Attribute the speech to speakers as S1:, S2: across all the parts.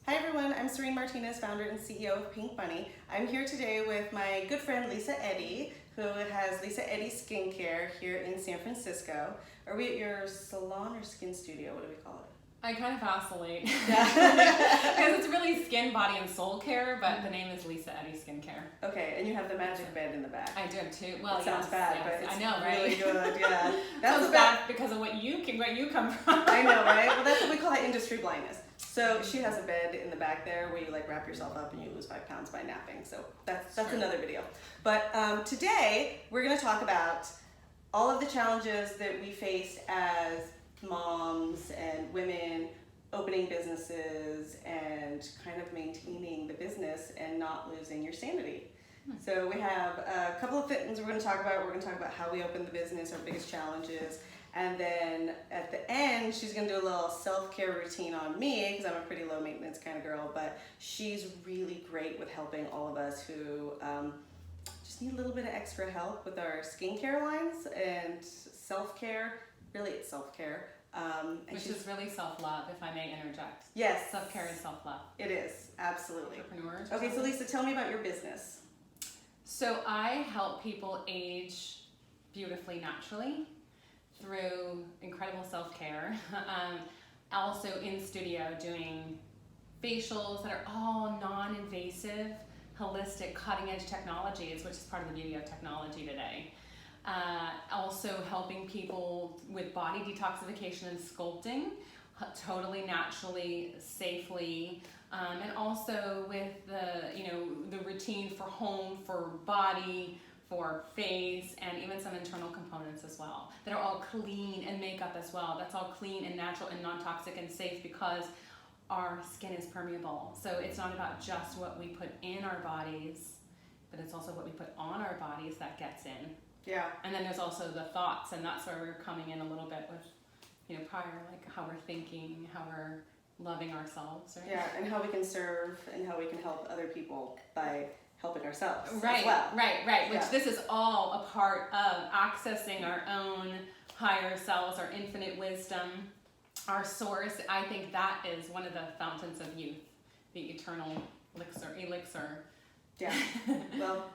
S1: Hi everyone, I'm Serene Martinez, founder and CEO of Pink Bunny. I'm here today with my good friend Lisa Eddy, who has Lisa Eddy Skincare here in San Francisco. Are we at your salon or skin studio? What do we call it?
S2: I kind of vacillate because it's really skin, body, and soul care, but the name is Lisa Eddy Skincare.
S1: Okay, and you have the magic bed in the back.
S2: I do too. Well,
S1: it sounds bad,
S2: yes,
S1: but it's
S2: I know, right?
S1: really good. Yeah,
S2: That's sounds bad because of what you come from.
S1: I know, right? Well, that's what we call that industry blindness. So she has a bed in the back there where you like wrap yourself up and you lose 5 pounds by napping. So that's another video. But today we're going to talk about all of the challenges that we faced as moms and women opening businesses and kind of maintaining the business and not losing your sanity. So we have a couple of things we're going to talk about. We're going to talk about how we opened the business, our biggest challenges, and then at the end she's going to do a little self-care routine on me because I'm a pretty low maintenance kind of girl, but she's really great with helping all of us who just need a little bit of extra help with our skincare lines and self-care. Really, it's self-care.
S2: Which is really self-love, if I may interject.
S1: Yes.
S2: Self-care and self-love.
S1: It is, absolutely.
S2: Entrepreneurs.
S1: Okay, so Lisa, tell me about your business.
S2: So I help people age beautifully naturally through incredible self-care. Also in studio doing facials that are all non-invasive, holistic, cutting-edge technologies, which is part of the beauty of technology today. Also helping people with body detoxification and sculpting, totally naturally, safely, and also with the routine for home, for body, for face, and even some internal components as well that are all clean, and makeup as well. That's all clean and natural and non-toxic and safe because our skin is permeable. So it's not about just what we put in our bodies, but it's also what we put on our bodies that gets in.
S1: Yeah.
S2: And then there's also the thoughts, and that's where we're coming in a little bit with, prior, like how we're thinking, how we're loving ourselves, right?
S1: Yeah, and how we can serve and how we can help other people by helping ourselves
S2: right,
S1: as well.
S2: Right. Which this is all a part of accessing our own higher selves, our infinite wisdom, our source. I think that is one of the fountains of youth, the eternal elixir.
S1: Yeah. Well,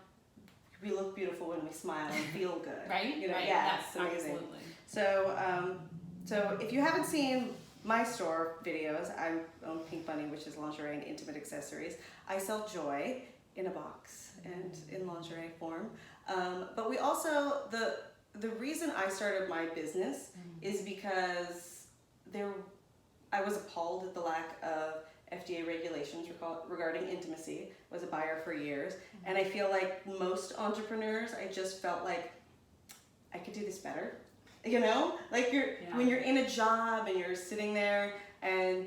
S1: we look beautiful when we smile and feel good.
S2: Right? Right.
S1: Yeah, it's amazing.
S2: Absolutely.
S1: So if you haven't seen my store videos, I own Pink Bunny, which is lingerie and intimate accessories. I sell joy in a box and in lingerie form. But we also, the reason I started my business is because I was appalled at the lack of FDA regulations regarding intimacy. I was a buyer for years, and I feel like most entrepreneurs, I just felt like I could do this better. Like when you're in a job and you're sitting there and,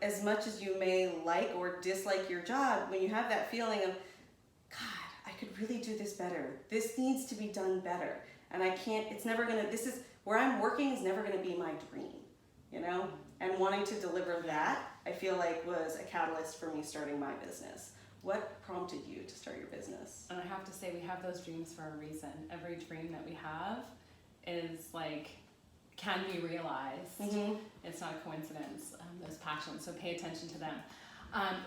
S1: as much as you may like or dislike your job, when you have that feeling of, God, I could really do this better. This needs to be done better. And I can't, this is, where I'm working is never gonna be my dream, And wanting to deliver that, I feel like was a catalyst for me starting my business. What prompted you to start your business?
S2: And I have to say, we have those dreams for a reason. Every dream that we have is can be realized.
S1: Mm-hmm.
S2: It's not a coincidence, those passions, so pay attention to them.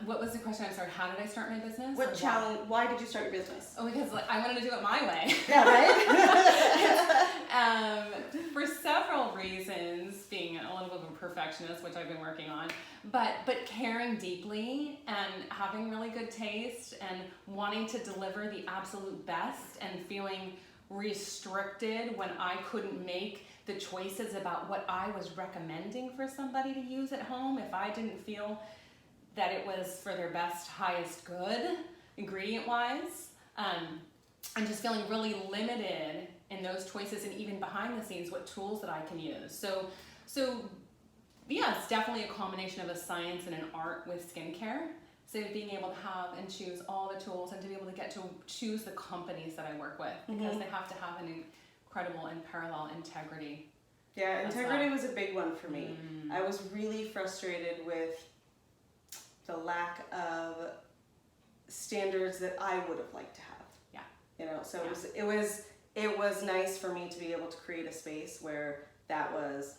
S2: What was the question? I'm sorry, how did I start my business?
S1: What challenge, why did you start your business?
S2: Oh, because I wanted to do it my way.
S1: Yeah, right?
S2: For several reasons, being a little bit of a perfectionist, which I've been working on, but caring deeply and having really good taste and wanting to deliver the absolute best and feeling restricted when I couldn't make the choices about what I was recommending for somebody to use at home if I didn't feel that it was for their best, highest good, ingredient-wise. I'm just feeling really limited in those choices and even behind the scenes, what tools that I can use. So yeah, it's definitely a combination of a science and an art with skincare. So being able to have and choose all the tools and to be able to get to choose the companies that I work with because they have to have an incredible and parallel integrity.
S1: Yeah, integrity was a big one for me. I was really frustrated with the lack of standards that I would have liked to have. Yeah. So it was nice for me to be able to create a space where that was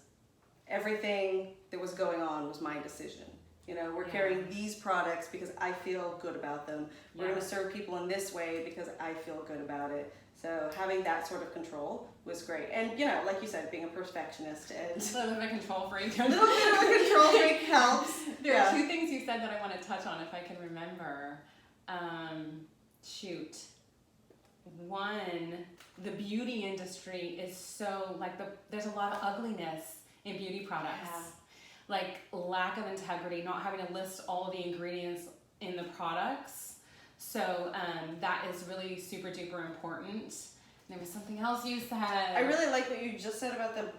S1: everything that was going on was my decision. You know, we're carrying these products because I feel good about them. We're going to serve people in this way because I feel good about it. So having that sort of control was great. And, you know, like you said, being a perfectionist and
S2: a little bit of a control freak.
S1: a little bit of a control freak helps.
S2: There are two things you said that I want to touch on if I can remember. One, the beauty industry is so, like, there's a lot of ugliness in beauty products.
S1: Yeah.
S2: Like lack of integrity, not having to list all of the ingredients in the products. So that is really super duper important. There was something else you said.
S1: I really like what you just said about the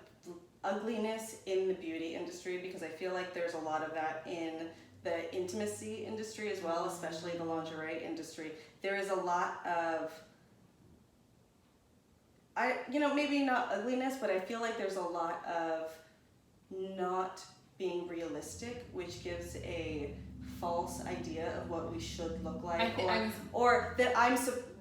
S1: ugliness in the beauty industry, because I feel like there's a lot of that in the intimacy industry as well, especially the lingerie industry. There is a lot of, maybe not ugliness, but I feel like there's a lot of not being realistic, which gives a false idea of what we should look like, or that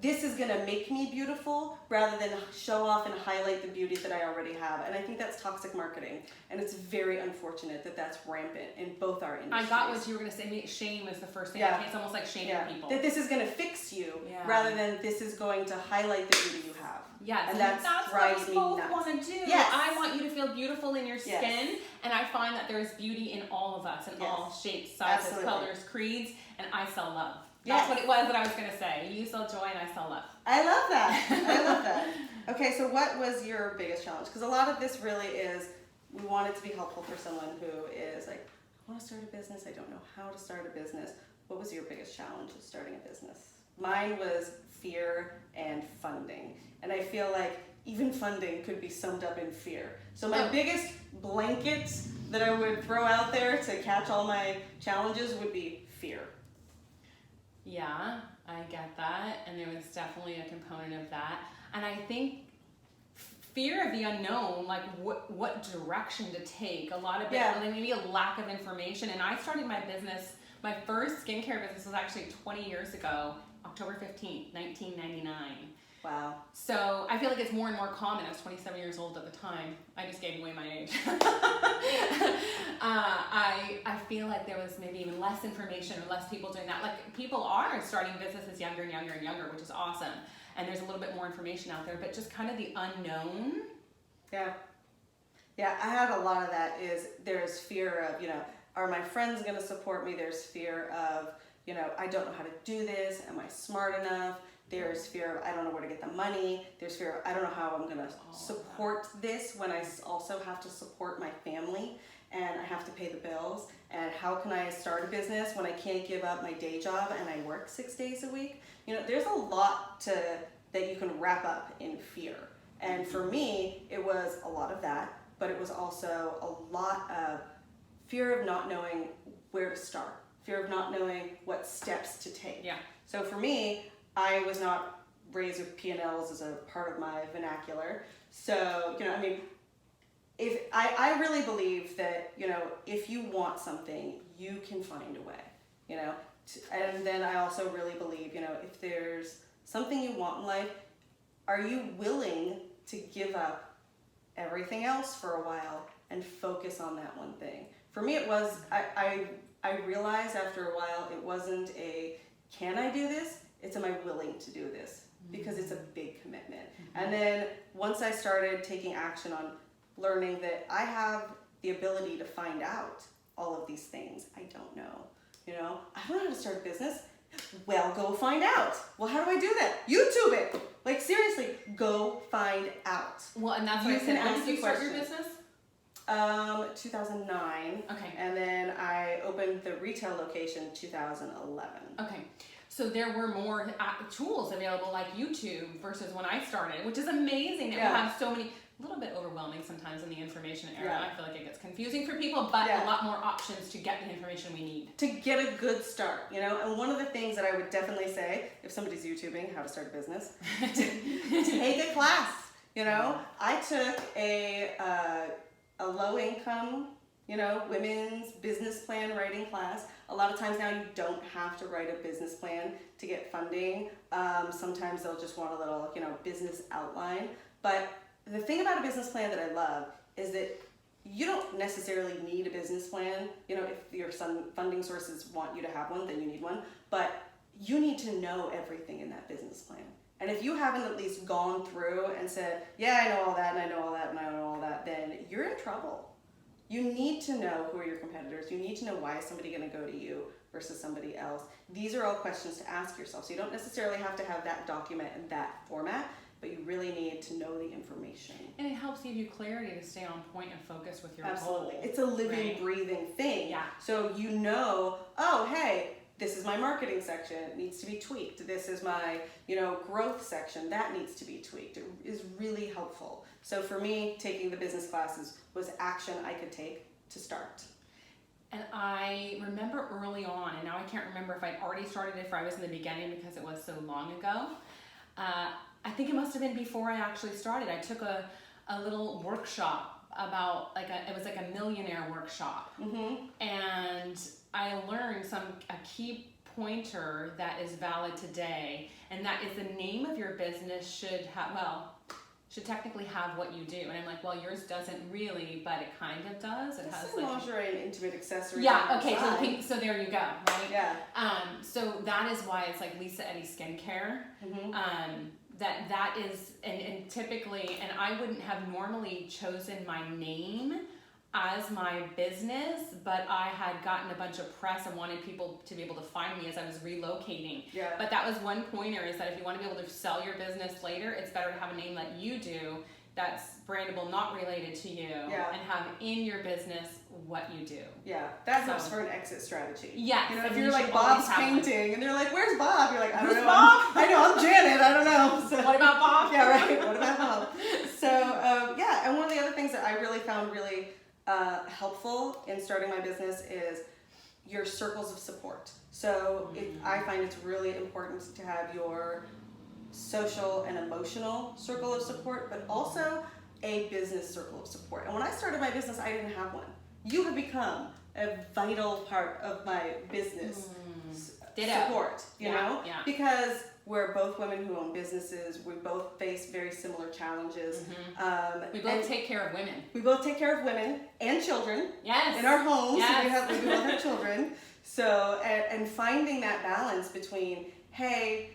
S1: this is gonna make me beautiful, rather than show off and highlight the beauty that I already have. And I think that's toxic marketing, and it's very unfortunate that that's rampant in both our industries.
S2: I got what you were gonna say. Shame is the first thing.
S1: Yeah.
S2: It's almost like shaming people.
S1: That this is gonna fix you, rather than this is going to highlight the beauty you have.
S2: Yes,
S1: and that drives me nuts.
S2: That's what we both want to do.
S1: Yes.
S2: I want you to feel beautiful in your skin, and I find that there's beauty in all of us, in all shapes, sizes, colors, creeds, and I sell love. That's what it was that I was going to say. You sell joy and I sell love.
S1: I love that. I love that. Okay, so what was your biggest challenge? Because a lot of this really is, we want it to be helpful for someone who is like, I want to start a business, I don't know how to start a business. What was your biggest challenge of starting a business? Mine was fear and funding. And I feel like even funding could be summed up in fear. So my biggest blanket that I would throw out there to catch all my challenges would be fear.
S2: Yeah, I get that. And there was definitely a component of that. And I think fear of the unknown, like what direction to take, a lot of it, like maybe a lack of information. And I started my business, my first skincare business was actually 20 years ago, October 15th, 1999.
S1: Wow.
S2: So I feel like it's more and more common. I was 27 years old at the time. I just gave away my age. I feel like there was maybe even less information or less people doing that. Like people are starting businesses younger and younger and younger, which is awesome. And there's a little bit more information out there, but just kind of the unknown.
S1: Yeah. Yeah, I had a lot of that. There's fear of, are my friends going to support me? There's fear of, I don't know how to do this. Am I smart enough? There's fear of, I don't know where to get the money. There's fear of, I don't know how I'm going to support this when I also have to support my family and I have to pay the bills. And how can I start a business when I can't give up my day job and I work 6 days a week? There's a lot that you can wrap up in fear. And for me, it was a lot of that, but it was also a lot of fear of not knowing where to start, fear of not knowing what steps to take.
S2: Yeah.
S1: So for me, I was not raised with P&Ls as a part of my vernacular. So, if I really believe that, if you want something, you can find a way, And then I also really believe, if there's something you want in life, are you willing to give up everything else for a while and focus on that one thing? For me, it was, I realized after a while, it wasn't a, can I do this? It's, am I willing to do this? Because it's a big commitment. And then once I started taking action on learning that I have the ability to find out all of these things I don't know. I don't know how to start a business. Well, go find out. Well, how do I do that? YouTube it. Like, seriously, go find out.
S2: Well, and that's what I said. When did you start your business?
S1: 2009.
S2: Okay.
S1: And then I opened the retail location 2011.
S2: Okay. So there were more tools available like YouTube versus when I started, which is amazing that we have so many, a little bit overwhelming sometimes in the information era. I feel like it gets confusing for people, but a lot more options to get the information we need.
S1: To get a good start, and one of the things that I would definitely say, if somebody's YouTubing how to start a business, take a class, I took a low income, women's business plan writing class. A lot of times now you don't have to write a business plan to get funding. Sometimes they'll just want a little, business outline. But the thing about a business plan that I love is that you don't necessarily need a business plan. You know, if your funding sources want you to have one, then you need one. But you need to know everything in that business plan. And if you haven't at least gone through and said, yeah, I know all that, and I know all that, and I know all that, then you're in trouble. You need to know who are your competitors. You need to know why is somebody going to go to you versus somebody else. These are all questions to ask yourself. So you don't necessarily have to have that document in that format, but you really need to know the information.
S2: And it helps give you clarity to stay on point and focus with your
S1: Absolutely.
S2: goal.
S1: It's a living, breathing thing.
S2: Yeah.
S1: So you know, oh, hey, this is my marketing section. It needs to be tweaked. This is my, growth section. That needs to be tweaked. It is really helpful. So for me, taking the business classes was action I could take to start.
S2: And I remember early on, and now I can't remember if I'd already started it, if I was in the beginning because it was so long ago. I think it must have been before I actually started. I took a little workshop about it was like a millionaire workshop. Mm-hmm. And I learned a key pointer that is valid today, and that is the name of your business should technically have what you do. And I'm like, well, yours doesn't really, but it kind of does. It has
S1: lingerie and intimate accessories.
S2: Yeah, okay, so there you go, right?
S1: Yeah.
S2: So that is why it's like Lisa Eddy skincare. Mm-hmm. That is, and typically, and I wouldn't have normally chosen my name as my business, but I had gotten a bunch of press and wanted people to be able to find me as I was relocating. Yeah. But that was one pointer, is that if you want to be able to sell your business later, it's better to have a name that you do that's brandable, not related to you, and have in your business what you do.
S1: Yeah, that helps for an exit strategy.
S2: Yes.
S1: If you're like Bob's painting and they're like, where's Bob? You're like, I don't know.
S2: Bob?
S1: I know, I'm Janet, I don't know. So,
S2: what about Bob?
S1: Yeah, right. What about Bob? So, and one of the other things that I really found really helpful in starting my business is your circles of support. So I find it's really important to have your social and emotional circle of support, but also a business circle of support. And when I started my business, I didn't have one. You have become a vital part of my business support, you know? Yeah. Because we're both women who own businesses. We both face very similar challenges. Mm-hmm.
S2: We both take care of women.
S1: We both take care of women and children.
S2: Yes.
S1: In our homes.
S2: Yes.
S1: We do love our children. So, and finding that balance between, hey,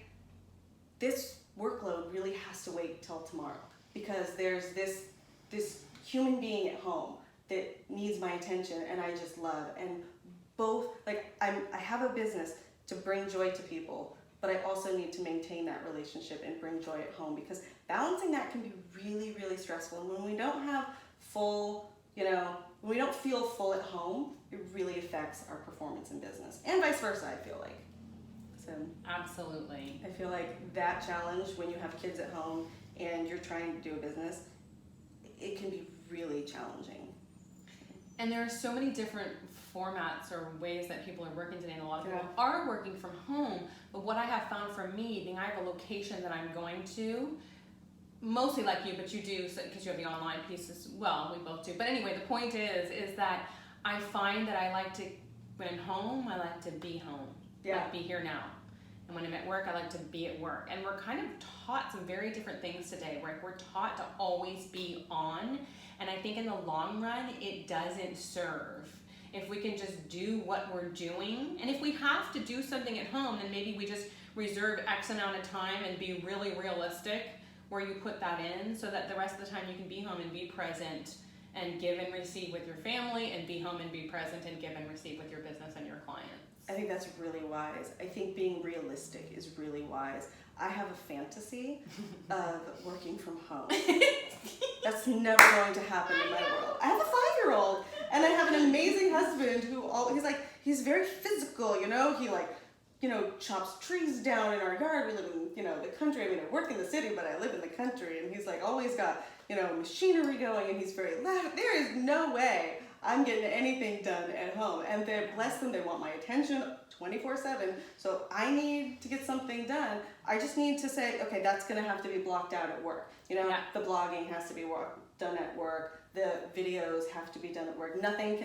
S1: this workload really has to wait till tomorrow because there's this human being at home that needs my attention and I just love. And both, I have a business to bring joy to people, but I also need to maintain that relationship and bring joy at home because balancing that can be really, really stressful. And when we don't have full, when we don't feel full at home, it really affects our performance in business and vice versa, I feel like. So
S2: absolutely.
S1: I feel like that challenge when you have kids at home and you're trying to do a business, it can be really challenging.
S2: And there are so many different formats or ways that people are working today, and a lot of people are working from home. But what I have found for me, being I have a location that I'm going to, mostly like you, but you do, because you have the online piece as well, we both do. But anyway, the point is that I find that I like to, when I'm home, I like to be home. Yeah. Like be here now. And when I'm at work, I like to be at work. And we're kind of taught some very different things today. We're taught to always be on. And I think in the long run, it doesn't serve. If we can just do what we're doing, and if we have to do something at home, then maybe we just reserve X amount of time and be really realistic where you put that in so that the rest of the time you can be home and be present and give and receive with your family and be home and be present and give and receive with your business and your clients.
S1: I think that's really wise. I think being realistic is really wise. I have a fantasy of working from home. That's never going to happen in my world. I have a 5-year-old and I have an amazing husband who he's very physical, he chops trees down in our yard. We live in, the country. I mean, I work in the city, but I live in the country, and he's always got, machinery going, and he's very loud. There is no way I'm getting anything done at home. And bless them, they want my attention 24/7. So I need to get something done. I just need to say, okay, that's going to have to be blocked out at work. The blogging has to be done at work. The videos have to be done at work. Nothing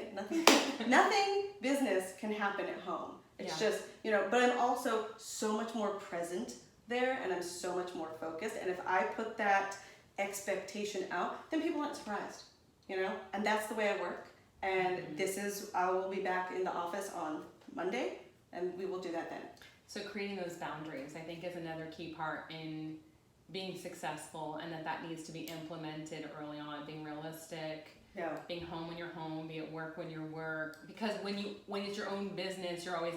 S1: business can happen at home. It's just, but I'm also so much more present there and I'm so much more focused. And if I put that expectation out, then people aren't surprised. you know, and that's the way I work. And I will be back in the office on Monday, and we will do that then.
S2: So creating those boundaries, I think, is another key part in being successful, and that needs to be implemented early on. Being realistic, being home when you're home, be at work when you're work. Because when it's your own business, you're always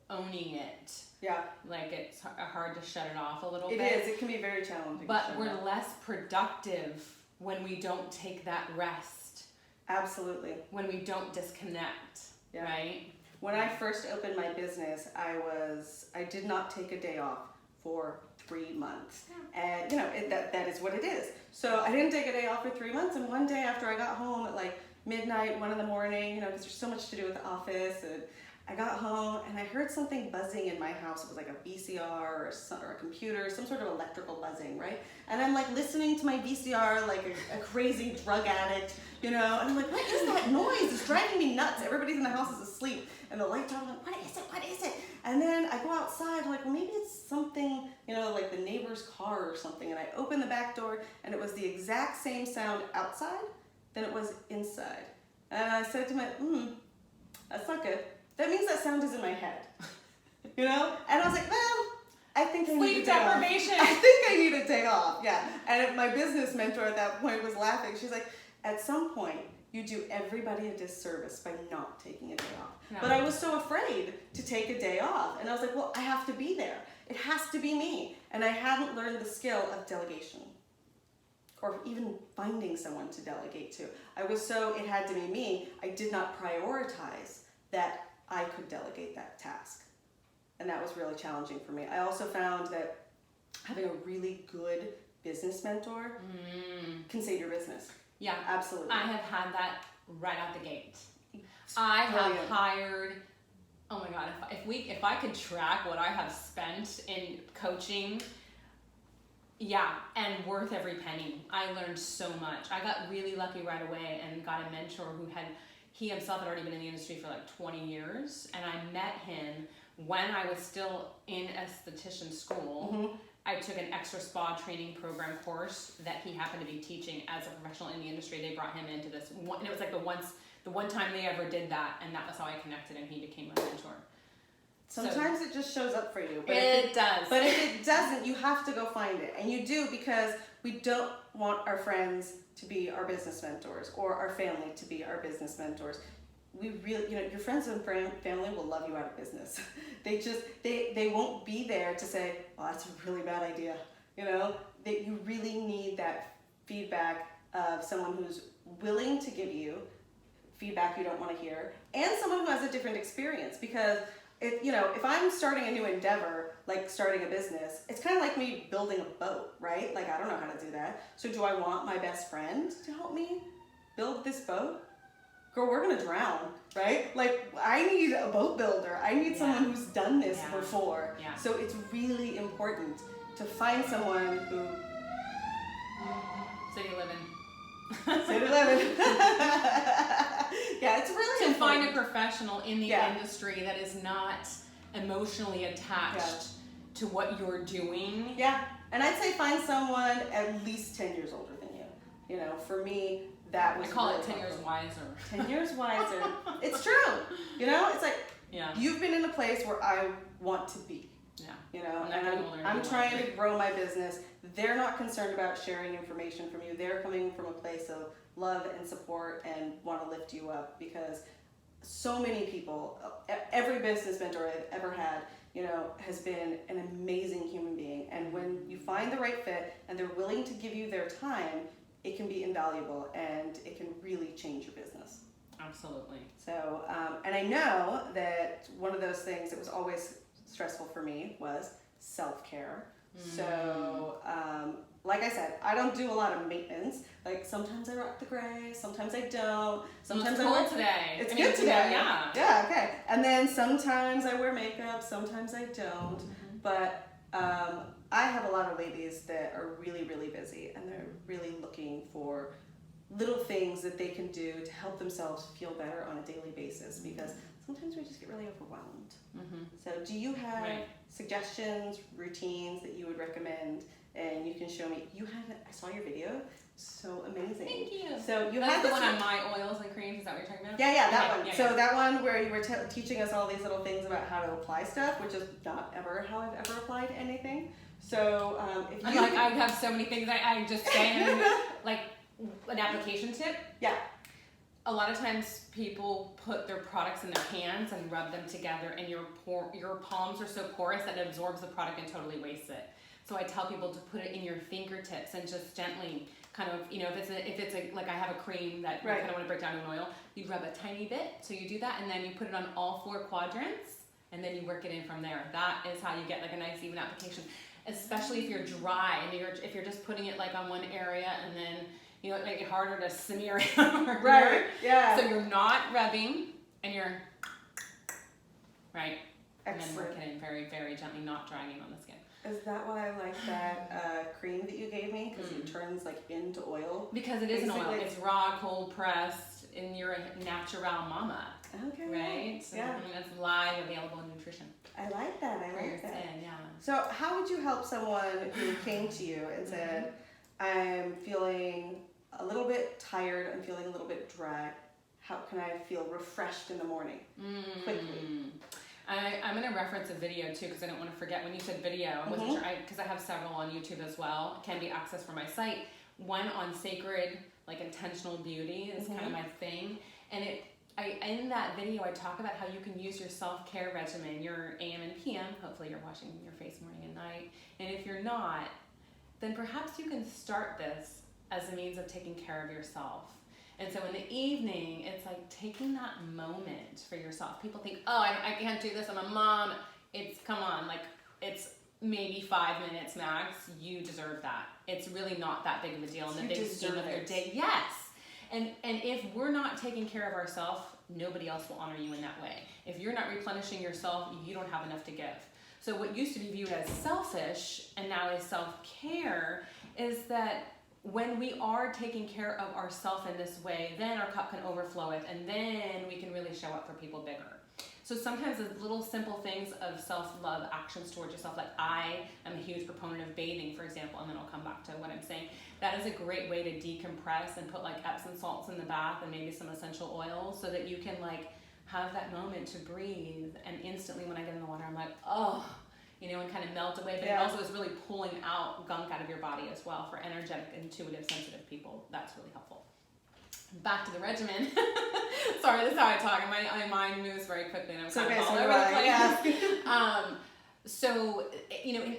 S2: owning it.
S1: Yeah.
S2: Like it's hard to shut it off a little
S1: bit. It is. It can be very challenging.
S2: But we're less productive when we don't take that rest.
S1: Absolutely. When
S2: we don't disconnect, right?
S1: When I first opened my business, I did not take a day off for 3 months. And you know, that is what it is. So I didn't take a day off for 3 months, and one day after I got home at like midnight, 1 a.m, you know, because there's so much to do with the office, and I got home and I heard something buzzing in my house. It was like a VCR or a computer, some sort of electrical buzzing, right? And I'm like listening to my VCR like a crazy drug addict, you know, and I'm like, what is that noise? It's driving me nuts. Everybody's in the house is asleep and the lights are on. I'm like, what is it? What is it? And then I go outside, I'm like, well, maybe it's something, you know, like the neighbor's car or something. And I open the back door and it was the exact same sound outside than it was inside. And I said to my, that's not good. That means that sound is in my head, you know? And I was like, well, I think I need a day off. I think I need a day off, yeah. And my business mentor at that point was laughing. She's like, at some point, you do everybody a disservice by not taking a day off. No. But I was so afraid to take a day off. And I was like, well, I have to be there. It has to be me. And I hadn't learned the skill of delegation or even finding someone to delegate to. It had to be me. I did not prioritize that I could delegate that task. And that was really challenging for me. I also found that having a really good business mentor can save your business.
S2: Yeah,
S1: absolutely.
S2: I have had that right out the gate. I have hired, oh my God, if I could track what I have spent in coaching, and worth every penny. I learned so much. I got really lucky right away and got a mentor he himself had already been in the industry for like 20 years, and I met him when I was still in esthetician school. I took an extra spa training program course that he happened to be teaching as a professional in the industry. They brought him into this, and it was like the one time they ever did that, and that was how I connected, and he became my mentor.
S1: Sometimes it just shows up for you.
S2: But it does.
S1: But if it doesn't, you have to go find it. And you do, because we don't want our friends to be our business mentors or our family to be our business mentors. We really, you know, your friends and family will love you out of business. They won't be there to say, oh, that's a really bad idea. You know, you really need that feedback of someone who's willing to give you feedback you don't want to hear, and someone who has a different experience. Because if I'm starting a new endeavor, like starting a business, it's kind of like me building a boat, right? Like, I don't know how to do that. So do I want my best friend to help me build this boat? Girl, we're gonna drown, right? Like, I need a boat builder. I need someone who's done this before. Yeah. So it's really important to find someone who...
S2: City living.
S1: City living. Yeah, it's really important.
S2: Find a professional in the industry that is not emotionally attached to what you're doing.
S1: Yeah, and I'd say find someone at least 10 years older than you. You know, for me, that was
S2: I call
S1: really
S2: it 10 years wiser.
S1: 10 years wiser. It's true. You know, it's like, you've been in a place where I want to be.
S2: Yeah.
S1: You know, I'm trying to grow my business. They're not concerned about sharing information from you. They're coming from a place of love and support and want to lift you up, because so many people, every business mentor I've ever had, you know, has been an amazing human being. And when you find the right fit and they're willing to give you their time, it can be invaluable and it can really change your business.
S2: Absolutely.
S1: So, and I know that one of those things that was always stressful for me was self-care. So, like I said, I don't do a lot of maintenance. Like, sometimes I rock the gray, sometimes I don't. Sometimes
S2: it's cold today.
S1: It's good today.
S2: Yeah.
S1: Yeah, okay. And then sometimes I wear makeup, sometimes I don't. But I have a lot of ladies that are really, really busy, and they're really looking for little things that they can do to help themselves feel better on a daily basis, because sometimes we just get really overwhelmed. So do you have suggestions, routines that you would recommend? And you can show me, I saw your video so amazing.
S2: Thank you.
S1: So you
S2: That's
S1: had
S2: the
S1: this
S2: one on my oils and creams. Is that what you're talking about?
S1: Yeah, that
S2: Okay,
S1: one.
S2: yeah,
S1: So
S2: yeah.
S1: that one where you were teaching us all these little things about how to apply stuff, which is not ever how I've ever applied anything. So if you
S2: I have so many things I just say, like an application tip.
S1: Yeah.
S2: A lot of times people put their products in their hands and rub them together, and your palms are so porous that it absorbs the product and totally wastes it. So I tell people to put it in your fingertips and just gently kind of, if it's like I have a cream that you kind of want to break down in oil, you rub a tiny bit. So you do that, and then you put it on all 4 quadrants, and then you work it in from there. That is how you get like a nice even application, especially if you're dry and if you're just putting it like on one area and then it make it harder to smear it over.
S1: Right. Yeah.
S2: So you're not rubbing, and you're right.
S1: Excellent.
S2: And then work it in very, very gently, not dragging on the skin.
S1: Is that why I like that cream that you gave me? Because it turns like into oil.
S2: Because it is an oil. It's raw, cold pressed, and you're a natural mama.
S1: Okay.
S2: Right? So that's live available nutrition.
S1: I like that. I
S2: for your
S1: like that.
S2: skin, yeah.
S1: So how would you help someone who came to you and said, I'm feeling a little bit tired, I'm feeling a little bit dry. How can I feel refreshed in the morning? Quickly.
S2: I'm going to reference a video too, because I don't want to forget. When you said video, I wasn't sure, because I have several on YouTube as well. It can be accessed from my site. One on sacred, like intentional beauty is kind of my thing. And in that video, I talk about how you can use your self-care regimen, your AM and PM. Hopefully you're washing your face morning and night. And if you're not, then perhaps you can start this as a means of taking care of yourself. And so in the evening, it's like taking that moment for yourself. People think, oh, I can't do this, I'm a mom. Come on, like it's maybe 5 minutes max. You deserve that. It's really not that big of a deal in the big scheme of your day. Yes. And if we're not taking care of ourselves, nobody else will honor you in that way. If you're not replenishing yourself, you don't have enough to give. So what used to be viewed as selfish and now is self-care is that when we are taking care of ourselves in this way, then our cup can overflow it, and then we can really show up for people bigger. So sometimes the little simple things of self-love actions towards yourself, like I am a huge proponent of bathing, for example, and then I'll come back to what I'm saying. That is a great way to decompress and put like Epsom salts in the bath and maybe some essential oils so that you can like have that moment to breathe. And instantly when I get in the water, I'm like, oh, and kind of melt away. But it also is really pulling out gunk out of your body as well for energetic, intuitive, sensitive people. That's really helpful. Back to the regimen. Sorry, this is how I talk. My mind moves very quickly, and I'm kind of all over the place. So,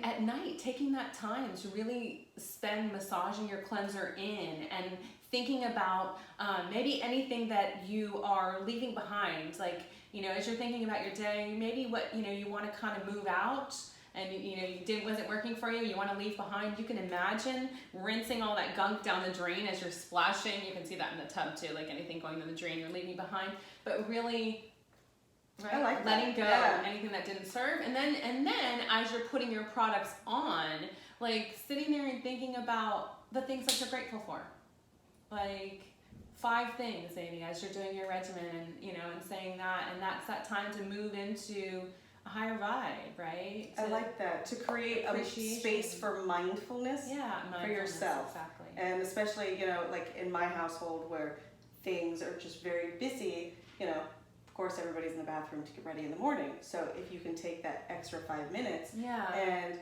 S2: at night, taking that time to really spend massaging your cleanser in and thinking about maybe anything that you are leaving behind. Like, as you're thinking about your day, maybe what, you want to kind of move out and, wasn't working for you, you want to leave behind. You can imagine rinsing all that gunk down the drain as you're splashing. You can see that in the tub too, like anything going down the drain you're leaving behind. But really, right?
S1: I like
S2: letting go anything that didn't serve, and then as you're putting your products on, like sitting there and thinking about the things that you're grateful for, like 5 things maybe as you're doing your regimen, and and saying that, and that's that time to move into a higher vibe, right?
S1: I like that, to create a space for mindfulness, for yourself.
S2: Exactly.
S1: And especially, like in my household where things are just very busy, of course everybody's in the bathroom to get ready in the morning. So if you can take that extra 5 minutes and,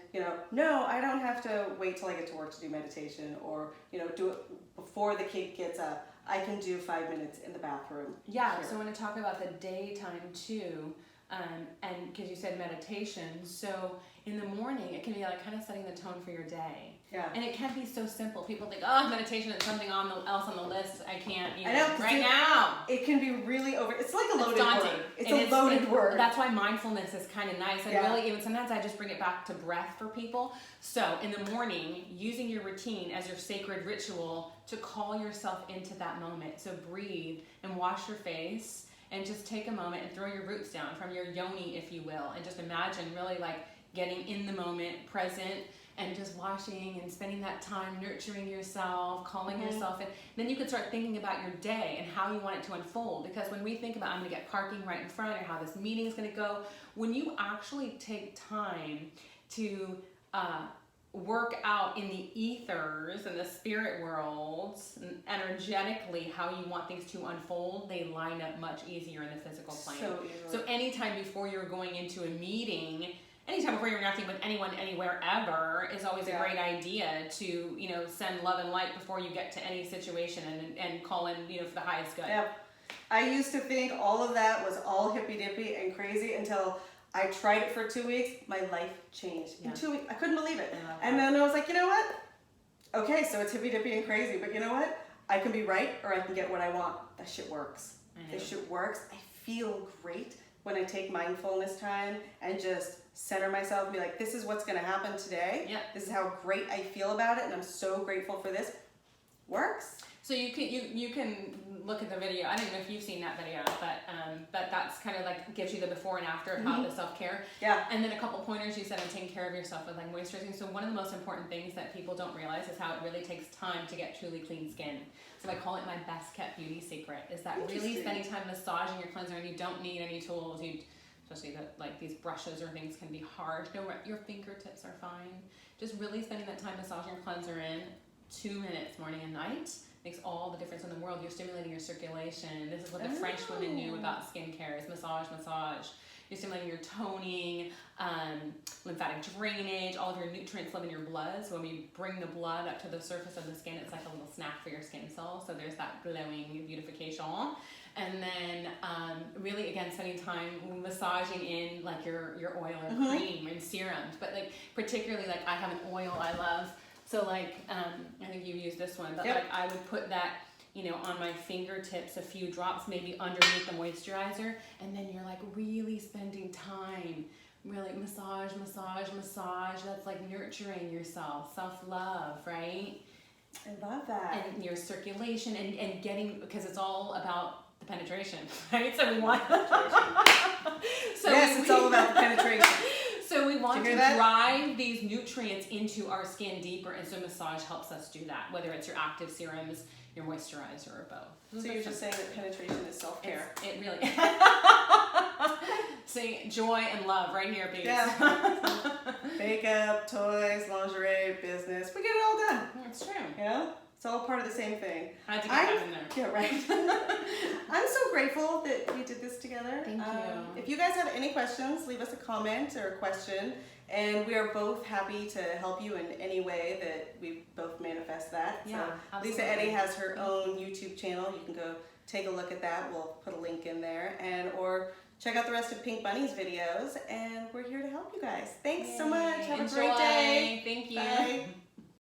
S1: no, I don't have to wait till I get to work to do meditation or, do it before the kid gets up. I can do 5 minutes in the bathroom.
S2: Yeah, so I want to talk about the daytime too. And because you said meditation, so in the morning it can be like kind of setting the tone for your day. Yeah. And it can be so simple. People think, oh, meditation is something else on the list. I can't even now.
S1: It can be really it's like a loaded
S2: daunting.
S1: word. It's a loaded word.
S2: That's why mindfulness is kind of nice. And really, even sometimes I just bring it back to breath for people. So in the morning, using your routine as your sacred ritual to call yourself into that moment. So breathe and wash your face. And just take a moment and throw your roots down from your yoni, if you will, and just imagine really like getting in the moment, present, and just washing and spending that time nurturing yourself, calling yourself in. Then you can start thinking about your day and how you want it to unfold. Because when we think about I'm going to get parking right in front or how this meeting is going to go, when you actually take time to work out in the ethers and the spirit worlds, energetically, how you want things to unfold, they line up much easier in the physical plane. So anytime before you're going into a meeting, anytime before you're interacting with anyone, anywhere, ever, is always a great idea to, you know, send love and light before you get to any situation and call in, you know, for the highest good.
S1: Yep. I used to think all of that was all hippy dippy and crazy until I tried it for 2 weeks. My life changed. In 2 weeks, I couldn't believe it. And then I was like, you know what? Okay, so it's hippy dippy and crazy, but you know what? I can be right or I can get what I want. That shit works. This shit works. I feel great when I take mindfulness time and just center myself and be like, this is what's going to happen today. This is how great I feel about it, and I'm so grateful for this. Works.
S2: So you can look at the video. I don't know if you've seen that video, but that's kind of like gives you the before and after of how the self-care.
S1: Yeah.
S2: And then a couple pointers you said on taking care of yourself with like moisturizing. So one of the most important things that people don't realize is how it really takes time to get truly clean skin. So I call it my best kept beauty secret, is that really spending time massaging your cleanser, and you don't need any tools. Especially that like these brushes or things can be hard. No, your fingertips are fine. Just really spending that time massaging your cleanser in 2 minutes morning and night makes all the difference in the world. You're stimulating your circulation. This is what the French women knew about skincare, is massage. You're stimulating your toning, lymphatic drainage, all of your nutrients live in your blood. So when we bring the blood up to the surface of the skin, it's like a little snack for your skin cells. So there's that glowing beautification. And then really, again, spending time massaging in like your oil or cream and serums. But like particularly, like I have an oil I love. So like, I think you use this one, but like I would put that, you know, on my fingertips, a few drops maybe underneath the moisturizer, and then you're like really spending time, really massage. That's like nurturing yourself, self-love, right?
S1: I love that.
S2: And your circulation and getting, because it's all about the penetration, right? So we want
S1: it's all about the penetration.
S2: So we want to drive these nutrients into our skin deeper, and so massage helps us do that, whether it's your active serums, your moisturizer, or both.
S1: So you're just saying that penetration is self-care.
S2: It really See, joy and love right here, babies.
S1: Yeah. Makeup, toys, lingerie, business. We get it all done.
S2: It's true.
S1: You know? It's all part of the same thing.
S2: I had to get that in there.
S1: Yeah, right. I'm so grateful that we did this together.
S2: Thank you.
S1: If you guys have any questions, leave us a comment or a question. And we are both happy to help you in any way that we both manifest that.
S2: Yeah,
S1: so Lisa Eddy has her own YouTube channel. You can go take a look at that. We'll put a link in there. Or check out the rest of Pink Bunny's videos. And we're here to help you guys. Thanks so much. Have a great day.
S2: Thank you.
S1: Bye.